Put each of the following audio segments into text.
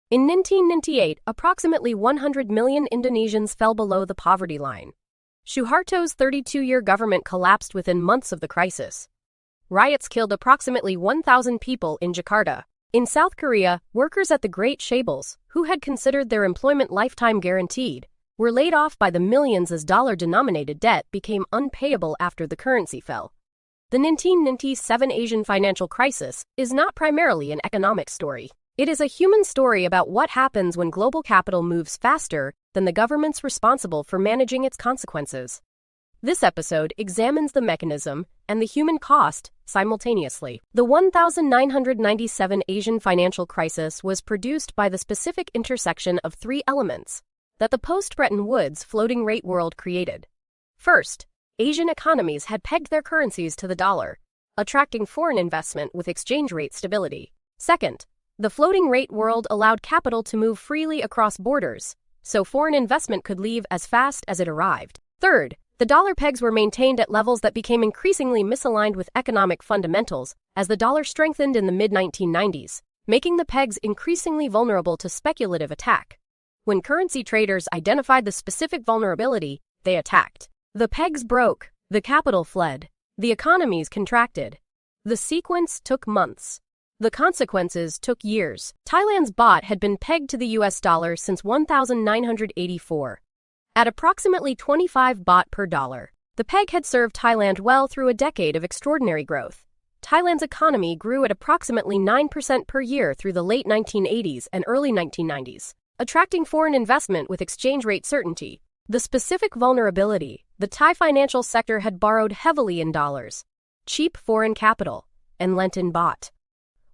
In 1998, approximately 100 million Indonesians fell below the poverty line. Suharto's 32-year government collapsed within months of the crisis. Riots killed approximately 1,000 people in Jakarta. In South Korea, workers at the Great Chaebols, who had considered their employment lifetime guaranteed, were laid off by the millions as dollar-denominated debt became unpayable after the currency fell. The 1997 Asian financial crisis is not primarily an economic story. It is a human story about what happens when global capital moves faster than the governments responsible for managing its consequences. This episode examines the mechanism and the human cost simultaneously. The 1997 Asian financial crisis was produced by the specific intersection of three elements that the post-Bretton Woods floating rate world created. First, Asian economies had pegged their currencies to the dollar, attracting foreign investment with exchange rate stability. Second, the floating rate world allowed capital to move freely across borders, so foreign investment could leave as fast as it arrived. Third, the dollar pegs were maintained at levels that became increasingly misaligned with economic fundamentals as the dollar strengthened in the mid-1990s, making the pegs increasingly vulnerable to speculative attack. When currency traders identified the specific vulnerability, they attacked. The pegs broke, the capital fled, the economies contracted. The sequence took months. The consequences took years. Thailand's baht had been pegged to the US dollar since 1984. At approximately 25 baht per dollar, the peg had served Thailand well through a decade of extraordinary growth. Thailand's economy grew at approximately 9% per year through the late 1980s and early 1990s, attracting foreign investment with exchange rate certainty. The specific vulnerability: the Thai financial sector had borrowed heavily in dollars, cheap foreign capital, and lent in baht.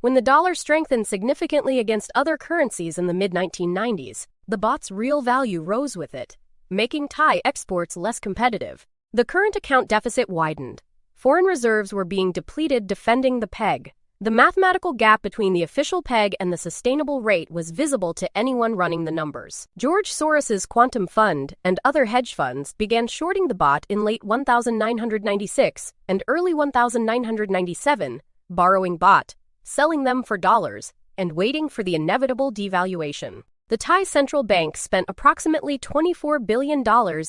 When the dollar strengthened significantly against other currencies in the mid-1990s, the baht's real value rose with it, making Thai exports less competitive. The current account deficit widened. Foreign reserves were being depleted defending the peg. The mathematical gap between the official peg and the sustainable rate was visible to anyone running the numbers. George Soros's quantum fund and other hedge funds began shorting the baht in late 1996 and early 1997, borrowing baht, selling them for dollars, and waiting for the inevitable devaluation. The Thai central bank spent approximately $24 billion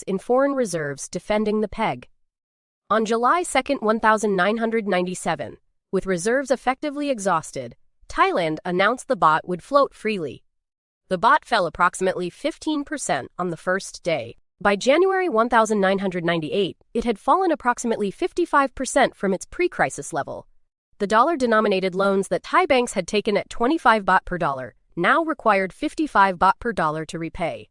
in foreign reserves defending the peg. On July 2, 1997, with reserves effectively exhausted, Thailand announced the baht would float freely. The baht fell approximately 15% on the first day. By January 1998, it had fallen approximately 55% from its pre-crisis level. The dollar-denominated loans that Thai banks had taken at 25 baht per dollar now required 55 baht per dollar to repay.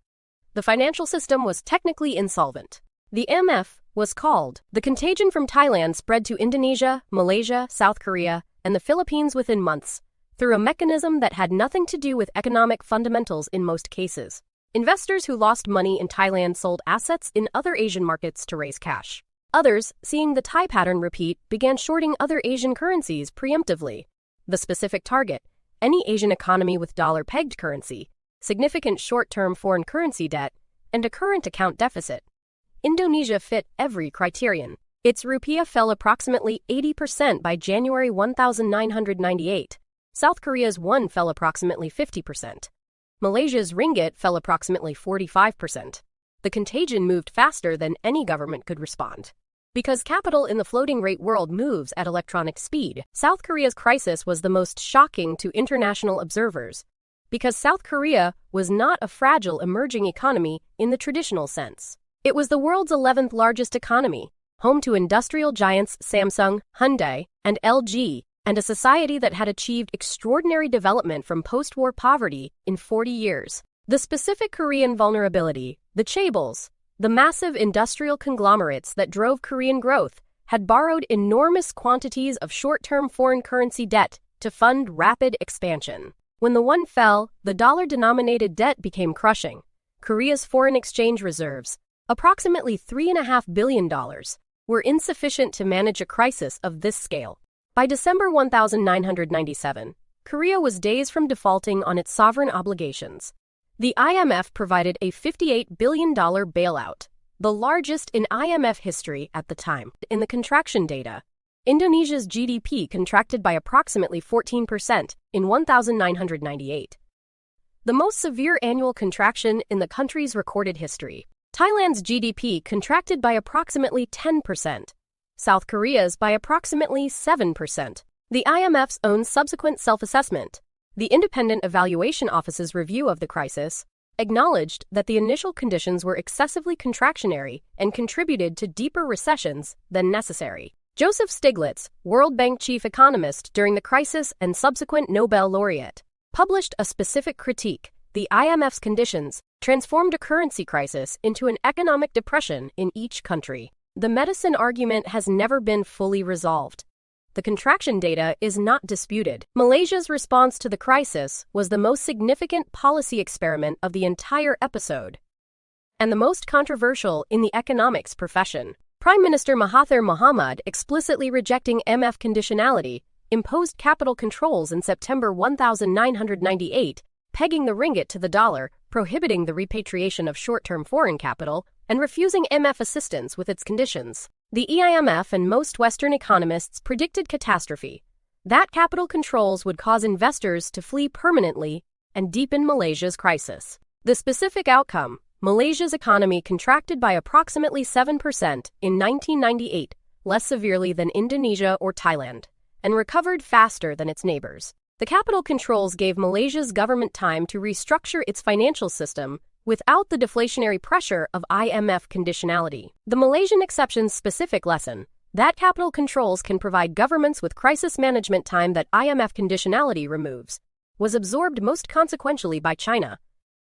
The financial system was technically insolvent. The IMF was called. The contagion from Thailand spread to Indonesia, Malaysia, South Korea, and the Philippines within months, through a mechanism that had nothing to do with economic fundamentals in most cases. Investors who lost money in Thailand sold assets in other Asian markets to raise cash. Others, seeing the Thai pattern repeat, began shorting other Asian currencies preemptively. The specific target: any Asian economy with dollar-pegged currency, significant short-term foreign currency debt, and a current account deficit. Indonesia fit every criterion. Its rupiah fell approximately 80% by January 1998. South Korea's won fell approximately 50%. Malaysia's ringgit fell approximately 45%. The contagion moved faster than any government could respond. Because capital in the floating rate world moves at electronic speed, South Korea's crisis was the most shocking to international observers, because South Korea was not a fragile emerging economy in the traditional sense. It was the world's 11th largest economy, home to industrial giants Samsung, Hyundai, and LG, and a society that had achieved extraordinary development from post-war poverty in 40 years. The specific Korean vulnerability, the chaebols, the massive industrial conglomerates that drove Korean growth, had borrowed enormous quantities of short-term foreign currency debt to fund rapid expansion. When the won fell, the dollar-denominated debt became crushing. Korea's foreign exchange reserves, approximately $3.5 billion, were insufficient to manage a crisis of this scale. By December 1997, Korea was days from defaulting on its sovereign obligations. The IMF provided a $58 billion bailout, the largest in IMF history at the time. In the contraction data, Indonesia's GDP contracted by approximately 14% in 1998. the most severe annual contraction in the country's recorded history. Thailand's GDP contracted by approximately 10%. South Korea's by approximately 7%. The IMF's own subsequent self-assessment, the Independent Evaluation Office's review of the crisis, acknowledged that the initial conditions were excessively contractionary and contributed to deeper recessions than necessary. Joseph Stiglitz, World Bank chief economist during the crisis and subsequent Nobel laureate, published a specific critique. The IMF's conditions transformed a currency crisis into an economic depression in each country. The medicine argument has never been fully resolved. The contraction data is not disputed. Malaysia's response to the crisis was the most significant policy experiment of the entire episode, and the most controversial in the economics profession. Prime Minister Mahathir Mohamad, explicitly rejecting IMF conditionality, imposed capital controls in September 1998, pegging the ringgit to the dollar, prohibiting the repatriation of short-term foreign capital, and refusing IMF assistance with its conditions. The IMF and most Western economists predicted catastrophe, that capital controls would cause investors to flee permanently and deepen Malaysia's crisis. The specific outcome: Malaysia's economy contracted by approximately 7% in 1998, less severely than Indonesia or Thailand, and recovered faster than its neighbors. The capital controls gave Malaysia's government time to restructure its financial system without the deflationary pressure of IMF conditionality. The Malaysian exception's specific lesson: that capital controls can provide governments with crisis management time that IMF conditionality removes, was absorbed most consequentially by China.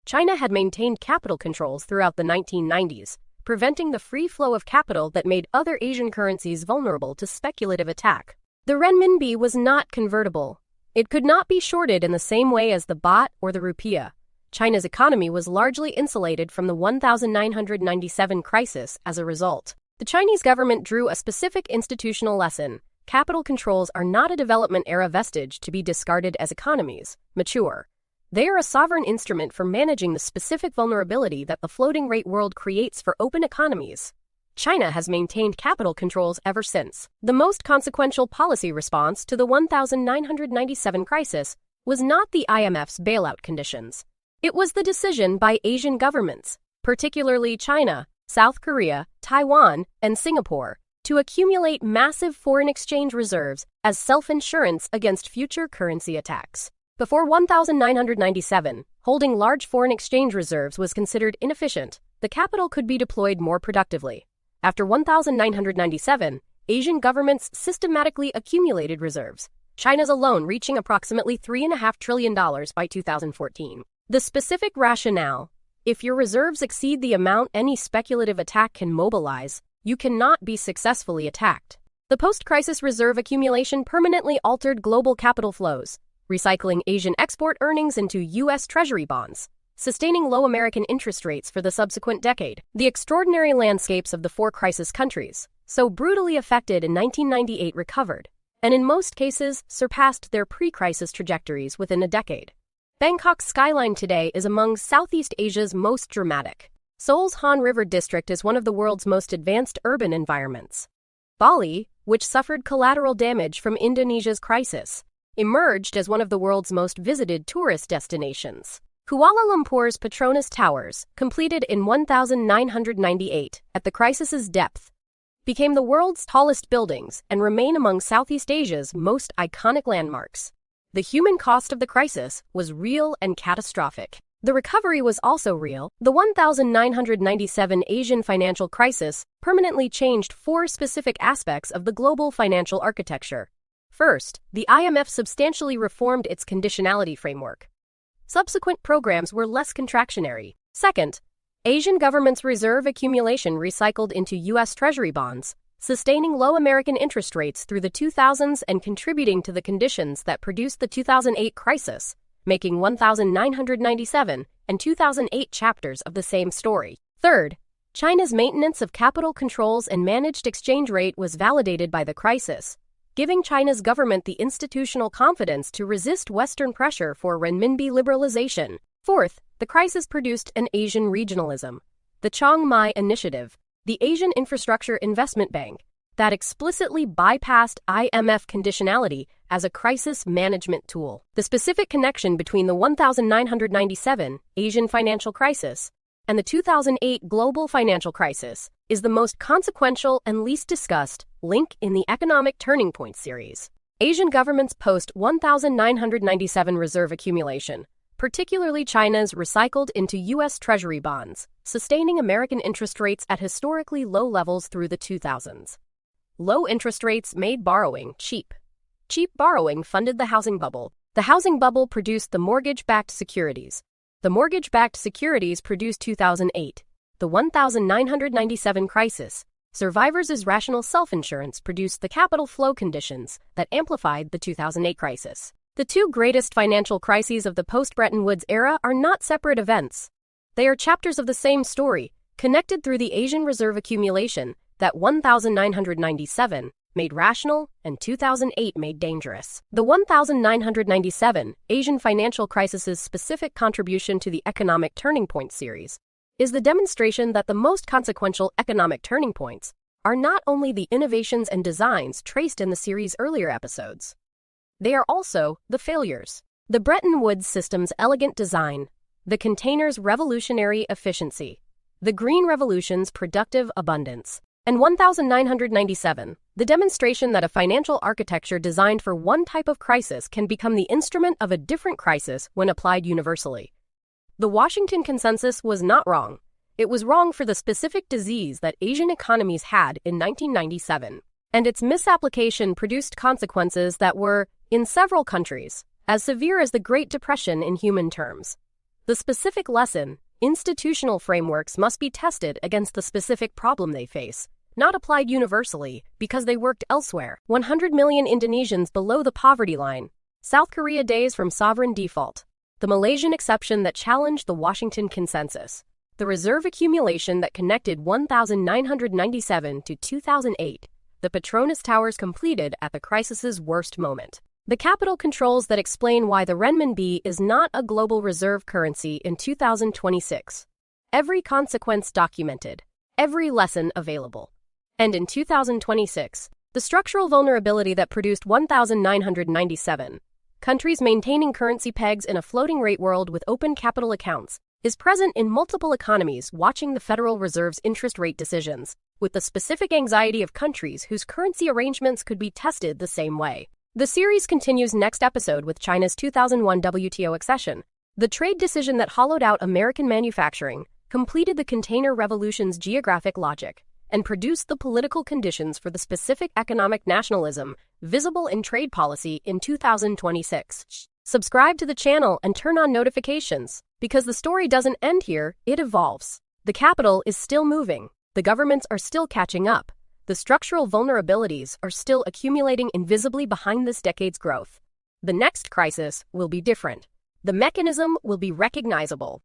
China had maintained capital controls throughout the 1990s, preventing the free flow of capital that made other Asian currencies vulnerable to speculative attack. The renminbi was not convertible. It could not be shorted in the same way as the baht or the rupiah. China's economy was largely insulated from the 1997 crisis as a result. The Chinese government drew a specific institutional lesson: capital controls are not a development era vestige to be discarded as economies mature. They are a sovereign instrument for managing the specific vulnerability that the floating rate world creates for open economies. China has maintained capital controls ever since. The most consequential policy response to the 1997 crisis was not the IMF's bailout conditions. It was the decision by Asian governments, particularly China, South Korea, Taiwan, and Singapore, to accumulate massive foreign exchange reserves as self-insurance against future currency attacks. Before 1997, holding large foreign exchange reserves was considered inefficient. The capital could be deployed more productively. After 1997, Asian governments systematically accumulated reserves, China's alone reaching approximately $3.5 trillion by 2014. The specific rationale: if your reserves exceed the amount any speculative attack can mobilize, you cannot be successfully attacked. The post-crisis reserve accumulation permanently altered global capital flows, recycling Asian export earnings into U.S. Treasury bonds, sustaining low American interest rates for the subsequent decade. The extraordinary landscapes of the four crisis countries, so brutally affected in 1998, recovered, and in most cases surpassed their pre-crisis trajectories within a decade. Bangkok's skyline today is among Southeast Asia's most dramatic. Seoul's Han River district is one of the world's most advanced urban environments. Bali, which suffered collateral damage from Indonesia's crisis, emerged as one of the world's most visited tourist destinations. Kuala Lumpur's Petronas Towers, completed in 1998 at the crisis's depth, became the world's tallest buildings and remain among Southeast Asia's most iconic landmarks. The human cost of the crisis was real and catastrophic. The recovery was also real. The 1997 Asian financial crisis permanently changed four specific aspects of the global financial architecture. First, the IMF substantially reformed its conditionality framework. Subsequent programs were less contractionary. Second, Asian governments' reserve accumulation recycled into U.S. Treasury bonds, sustaining low American interest rates through the 2000s and contributing to the conditions that produced the 2008 crisis, making 1997 and 2008 chapters of the same story. Third, China's maintenance of capital controls and managed exchange rate was validated by the crisis, giving China's government the institutional confidence to resist Western pressure for renminbi liberalization. Fourth, the crisis produced an Asian regionalism. The Chiang Mai Initiative, the Asian Infrastructure Investment Bank, that explicitly bypassed IMF conditionality as a crisis management tool. The specific connection between the 1997 Asian financial crisis and the 2008 global financial crisis is the most consequential and least discussed link in the Economic Turning Point series. Asian governments post-1997 reserve accumulation, particularly China's, recycled into U.S. Treasury bonds, sustaining American interest rates at historically low levels through the 2000s. Low interest rates made borrowing cheap. Cheap borrowing funded the housing bubble. The housing bubble produced the mortgage-backed securities. The mortgage-backed securities produced 2008, the 1997 crisis. Survivors' rational self-insurance produced the capital flow conditions that amplified the 2008 crisis. The two greatest financial crises of the post-Bretton Woods era are not separate events. They are chapters of the same story, connected through the Asian reserve accumulation that 1997 made rational and 2008 made dangerous. The 1997 Asian financial crisis's specific contribution to the Economic Turning Point series is the demonstration that the most consequential economic turning points are not only the innovations and designs traced in the series' earlier episodes. They are also the failures. The Bretton Woods system's elegant design, the container's revolutionary efficiency, the Green Revolution's productive abundance, and 1997, the demonstration that a financial architecture designed for one type of crisis can become the instrument of a different crisis when applied universally. The Washington Consensus was not wrong. It was wrong for the specific disease that Asian economies had in 1997, and its misapplication produced consequences that were, in several countries, as severe as the Great Depression in human terms. The specific lesson: institutional frameworks must be tested against the specific problem they face, not applied universally because they worked elsewhere. 100 million Indonesians below the poverty line. South Korea days from sovereign default. The Malaysian exception that challenged the Washington Consensus. The reserve accumulation that connected 1997 to 2008. The Petronas Towers completed at the crisis's worst moment. The capital controls that explain why the renminbi is not a global reserve currency in 2026. Every consequence documented. Every lesson available. And in 2026, the structural vulnerability that produced 1997. Countries maintaining currency pegs in a floating rate world with open capital accounts is present in multiple economies watching the Federal Reserve's interest rate decisions, with the specific anxiety of countries whose currency arrangements could be tested the same way. The series continues next episode with China's 2001 WTO accession. The trade decision that hollowed out American manufacturing, completed the container revolution's geographic logic, and produced the political conditions for the specific economic nationalism visible in trade policy in 2026. Subscribe to the channel and turn on notifications, because the story doesn't end here, it evolves. The capital is still moving. The governments are still catching up. The structural vulnerabilities are still accumulating invisibly behind this decade's growth. The next crisis will be different. The mechanism will be recognizable.